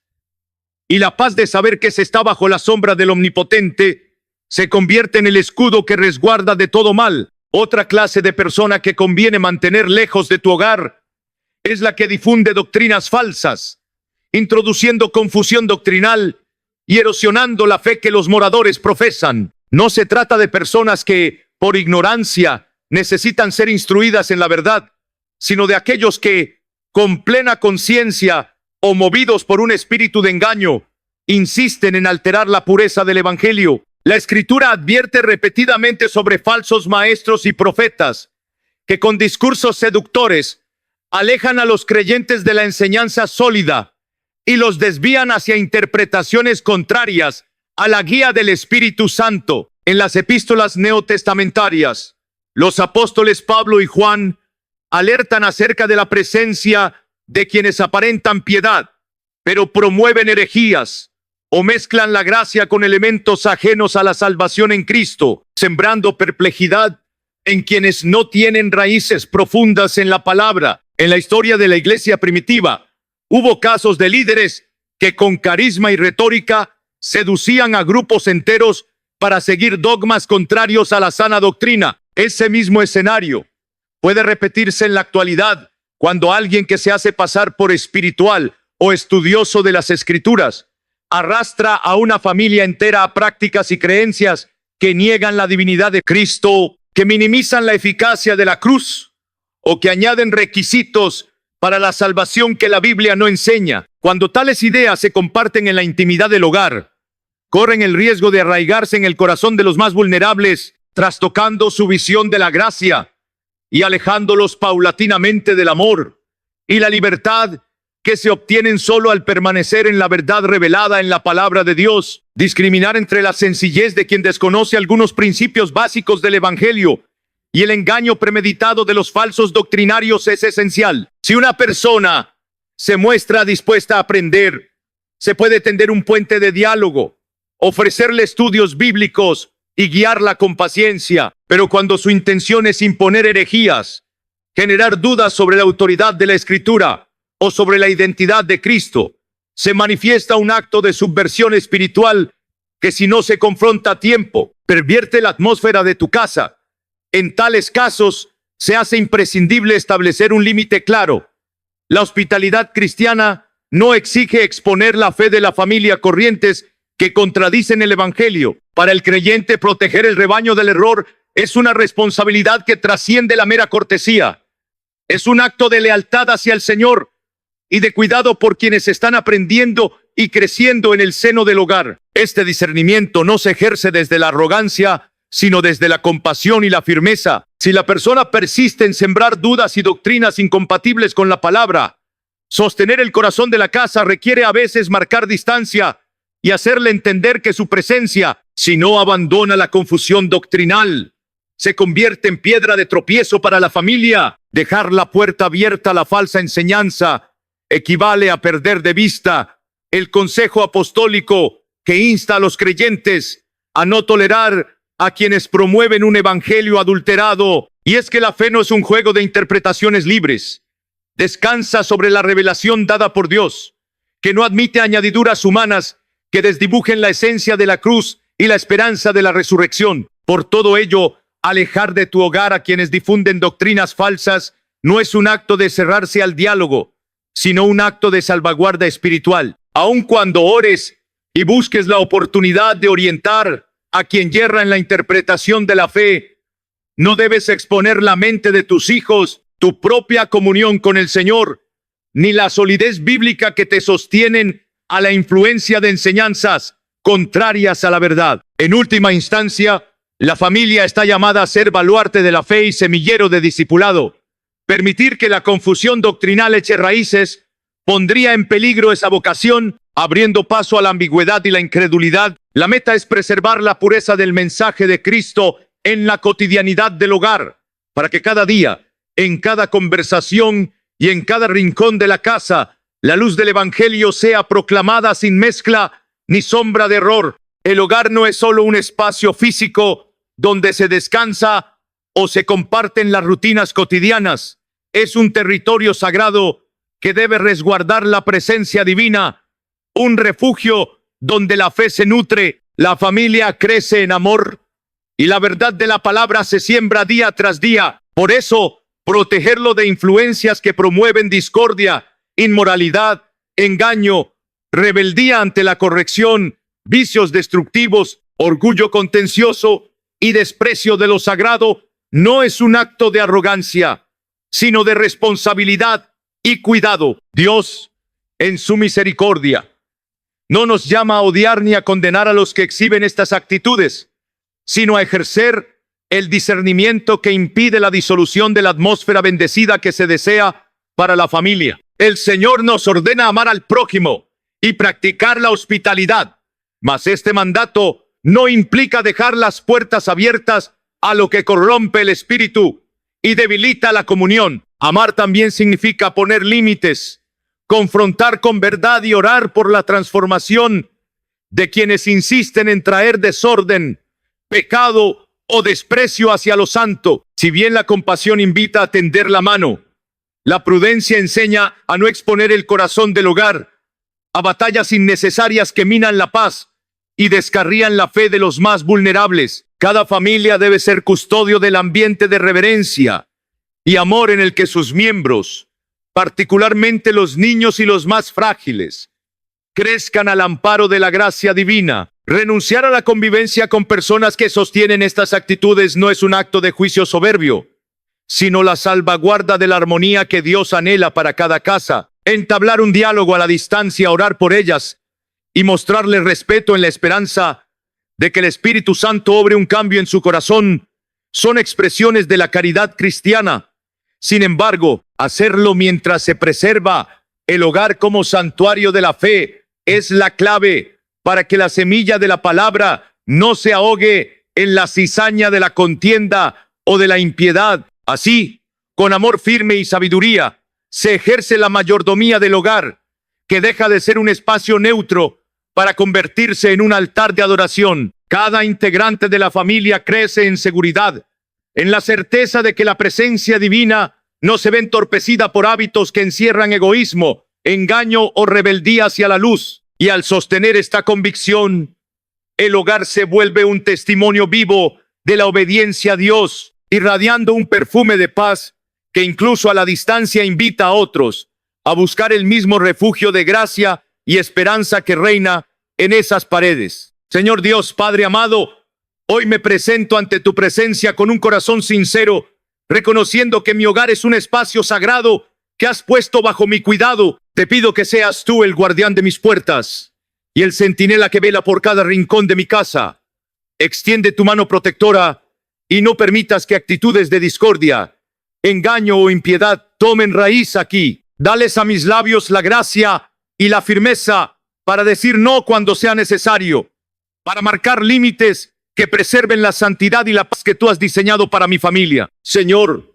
y la paz de saber que se está bajo la sombra del Omnipotente se convierte en el escudo que resguarda de todo mal. Otra clase de persona que conviene mantener lejos de tu hogar es la que difunde doctrinas falsas, introduciendo confusión doctrinal y erosionando la fe que los moradores profesan. No se trata de personas que, por ignorancia, necesitan ser instruidas en la verdad, sino de aquellos que, con plena conciencia o movidos por un espíritu de engaño, insisten en alterar la pureza del Evangelio. La Escritura advierte repetidamente sobre falsos maestros y profetas que con discursos seductores alejan a los creyentes de la enseñanza sólida y los desvían hacia interpretaciones contrarias a la guía del Espíritu Santo. En las epístolas neotestamentarias, los apóstoles Pablo y Juan alertan acerca de la presencia de quienes aparentan piedad, pero promueven herejías o mezclan la gracia con elementos ajenos a la salvación en Cristo, sembrando perplejidad en quienes no tienen raíces profundas en la palabra. En la historia de la iglesia primitiva, hubo casos de líderes que con carisma y retórica seducían a grupos enteros para seguir dogmas contrarios a la sana doctrina. Ese mismo escenario puede repetirse en la actualidad cuando alguien que se hace pasar por espiritual o estudioso de las Escrituras arrastra a una familia entera a prácticas y creencias que niegan la divinidad de Cristo, que minimizan la eficacia de la cruz o que añaden requisitos para la salvación que la Biblia no enseña. Cuando tales ideas se comparten en la intimidad del hogar, corren el riesgo de arraigarse en el corazón de los más vulnerables, trastocando su visión de la gracia y alejándolos paulatinamente del amor y la libertad que se obtienen solo al permanecer en la verdad revelada en la palabra de Dios. Discriminar entre la sencillez de quien desconoce algunos principios básicos del Evangelio y el engaño premeditado de los falsos doctrinarios es esencial. Si una persona se muestra dispuesta a aprender, se puede tender un puente de diálogo, ofrecerle estudios bíblicos y guiarla con paciencia. Pero cuando su intención es imponer herejías, generar dudas sobre la autoridad de la Escritura o sobre la identidad de Cristo, se manifiesta un acto de subversión espiritual que, si no se confronta a tiempo, pervierte la atmósfera de tu casa. En tales casos, se hace imprescindible establecer un límite claro. La hospitalidad cristiana no exige exponer la fe de la familia a corrientes que contradicen el Evangelio. Para el creyente, proteger el rebaño del error es una responsabilidad que trasciende la mera cortesía. Es un acto de lealtad hacia el Señor y de cuidado por quienes están aprendiendo y creciendo en el seno del hogar. Este discernimiento no se ejerce desde la arrogancia, sino desde la compasión y la firmeza. Si la persona persiste en sembrar dudas y doctrinas incompatibles con la palabra, sostener el corazón de la casa requiere a veces marcar distancia y hacerle entender que su presencia, si no abandona la confusión doctrinal, se convierte en piedra de tropiezo para la familia. Dejar la puerta abierta a la falsa enseñanza equivale a perder de vista el consejo apostólico que insta a los creyentes a no tolerar a quienes promueven un evangelio adulterado. Y es que la fe no es un juego de interpretaciones libres. Descansa sobre la revelación dada por Dios, que no admite añadiduras humanas que desdibujen la esencia de la cruz y la esperanza de la resurrección. Por todo ello, alejar de tu hogar a quienes difunden doctrinas falsas no es un acto de cerrarse al diálogo, sino un acto de salvaguarda espiritual. Aun cuando ores y busques la oportunidad de orientar a quien yerra en la interpretación de la fe, no debes exponer la mente de tus hijos, tu propia comunión con el Señor, ni la solidez bíblica que te sostienen a la influencia de enseñanzas contrarias a la verdad. En última instancia, la familia está llamada a ser baluarte de la fe y semillero de discipulado. Permitir que la confusión doctrinal eche raíces pondría en peligro esa vocación, abriendo paso a la ambigüedad y la incredulidad. La meta es preservar la pureza del mensaje de Cristo en la cotidianidad del hogar, para que cada día, en cada conversación y en cada rincón de la casa, la luz del Evangelio sea proclamada sin mezcla ni sombra de error. El hogar no es solo un espacio físico donde se descansa o se comparten las rutinas cotidianas. Es un territorio sagrado que debe resguardar la presencia divina, un refugio donde la fe se nutre, la familia crece en amor y la verdad de la palabra se siembra día tras día. Por eso, protegerlo de influencias que promueven discordia, inmoralidad, engaño, rebeldía ante la corrección, vicios destructivos, orgullo contencioso y desprecio de lo sagrado, no es un acto de arrogancia, sino de responsabilidad y cuidado. Dios, en su misericordia, no nos llama a odiar ni a condenar a los que exhiben estas actitudes, sino a ejercer el discernimiento que impide la disolución de la atmósfera bendecida que se desea para la familia. El Señor nos ordena amar al prójimo y practicar la hospitalidad, mas este mandato no implica dejar las puertas abiertas a lo que corrompe el espíritu y debilita la comunión. Amar también significa poner límites, confrontar con verdad y orar por la transformación de quienes insisten en traer desorden, pecado o desprecio hacia lo santo. Si bien la compasión invita a tender la mano, la prudencia enseña a no exponer el corazón del hogar a batallas innecesarias que minan la paz y descarrían la fe de los más vulnerables. Cada familia debe ser custodio del ambiente de reverencia y amor en el que sus miembros, particularmente los niños y los más frágiles, crezcan al amparo de la gracia divina. Renunciar a la convivencia con personas que sostienen estas actitudes no es un acto de juicio soberbio, sino la salvaguarda de la armonía que Dios anhela para cada casa. Entablar un diálogo a la distancia, orar por ellas y mostrarles respeto en la esperanza de que el Espíritu Santo obre un cambio en su corazón son expresiones de la caridad cristiana. Sin embargo, hacerlo mientras se preserva el hogar como santuario de la fe es la clave para que la semilla de la palabra no se ahogue en la cizaña de la contienda o de la impiedad. Así, con amor firme y sabiduría, se ejerce la mayordomía del hogar, que deja de ser un espacio neutro para convertirse en un altar de adoración. Cada integrante de la familia crece en seguridad, en la certeza de que la presencia divina no se ve entorpecida por hábitos que encierran egoísmo, engaño o rebeldía hacia la luz. Y al sostener esta convicción, el hogar se vuelve un testimonio vivo de la obediencia a Dios, irradiando un perfume de paz que incluso a la distancia invita a otros a buscar el mismo refugio de gracia y esperanza que reina en esas paredes. Señor Dios, Padre amado, hoy me presento ante tu presencia con un corazón sincero, reconociendo que mi hogar es un espacio sagrado que has puesto bajo mi cuidado. Te pido que seas tú el guardián de mis puertas y el centinela que vela por cada rincón de mi casa. Extiende tu mano protectora y no permitas que actitudes de discordia, engaño o impiedad tomen raíz aquí. Dales a mis labios la gracia y la firmeza para decir no cuando sea necesario, para marcar límites que preserven la santidad y la paz que tú has diseñado para mi familia. Señor,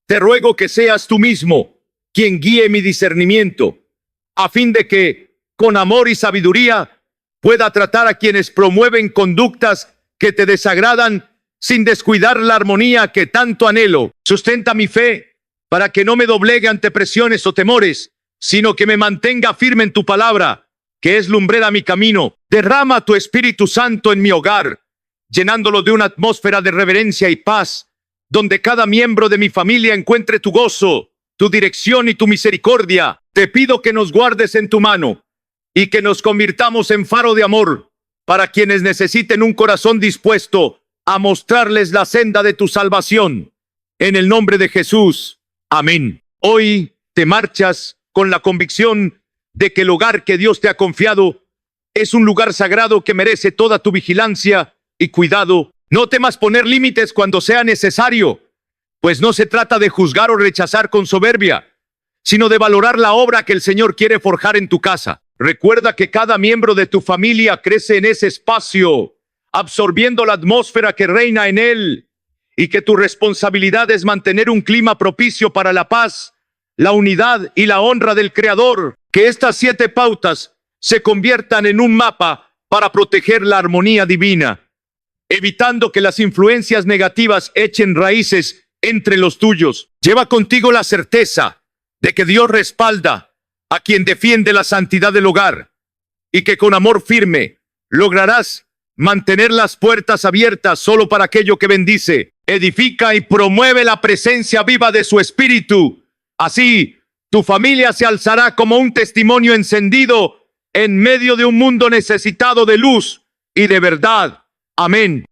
te ruego que seas tú mismo quien guíe mi discernimiento, a fin de que, con amor y sabiduría, pueda tratar a quienes promueven conductas que te desagradan sin descuidar la armonía que tanto anhelo. Sustenta mi fe para que no me doblegue ante presiones o temores, sino que me mantenga firme en tu palabra, que es lumbrera mi camino. Derrama tu Espíritu Santo en mi hogar, llenándolo de una atmósfera de reverencia y paz, donde cada miembro de mi familia encuentre tu gozo, tu dirección y tu misericordia. Te pido que nos guardes en tu mano y que nos convirtamos en faro de amor para quienes necesiten un corazón dispuesto a mostrarles la senda de tu salvación. En el nombre de Jesús. Amén. Hoy te marchas con la convicción de que el hogar que Dios te ha confiado es un lugar sagrado que merece toda tu vigilancia y cuidado. No temas poner límites cuando sea necesario, pues no se trata de juzgar o rechazar con soberbia, sino de valorar la obra que el Señor quiere forjar en tu casa. Recuerda que cada miembro de tu familia crece en ese espacio, absorbiendo la atmósfera que reina en él, y que tu responsabilidad es mantener un clima propicio para la paz, la unidad y la honra del Creador. Que estas 7 pautas se conviertan en un mapa para proteger la armonía divina, evitando que las influencias negativas echen raíces entre los tuyos. Lleva contigo la certeza de que Dios respalda a quien defiende la santidad del hogar y que con amor firme lograrás mantener las puertas abiertas solo para aquello que bendice, edifica y promueve la presencia viva de su Espíritu. Así, tu familia se alzará como un testimonio encendido en medio de un mundo necesitado de luz y de verdad. Amén.